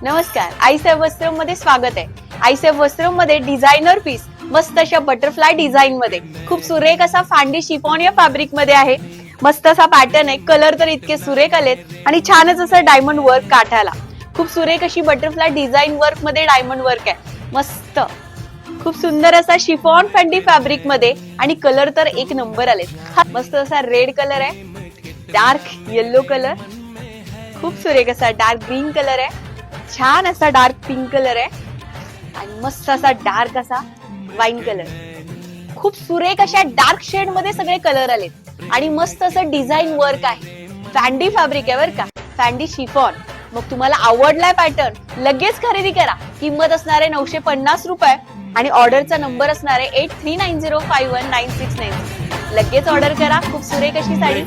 नमस्कार, आईसाहेब वस्त्रम मध्ये स्वागत आहे। आईसाहेब वस्त्रम मध्ये डिझायनर पीस मस्त अशा बटरफ्लाय डिझाईन मध्ये खूप सुरेख असा फांडी शिफॉन या फॅब्रिक मध्ये आहे। मस्त असा पॅटर्न आहे, कलर तर इतके सुरेख आलेत आणि छानच असं डायमंड वर्क काठाला। खूप सुरेख अशी बटरफ्लाय डिझाईन वर्क मध्ये डायमंड वर्क आहे। मस्त खूप सुंदर असा शिफॉन फॅन्डी फॅब्रिक मध्ये आणि कलर तर एक नंबर आलेत। मस्त असा रेड कलर आहे, डार्क येलो कलर, खूप सुरेख असा डार्क ग्रीन कलर आहे, छान असा डार्क पिंक कलर आहे आणि मस्त असा डार्क असा वाईन कलर। खूप सुरेख अशा डार्क शेड मध्ये सगळे कलर आलेत आणि मस्त असं डिझाईन वर्क आहे। फॅन्डी फॅब्रिक आहे बरं का, फॅन्डी शिफॉन। मग तुम्हाला आवडलाय पॅटर्न, लगेच खरेदी करा। किंमत असणार आहे 950 रुपये आणि ऑर्डरचा नंबर असणार आहे 8390519696। लगेच ऑर्डर करा। खूप सुरेख अशी साडी।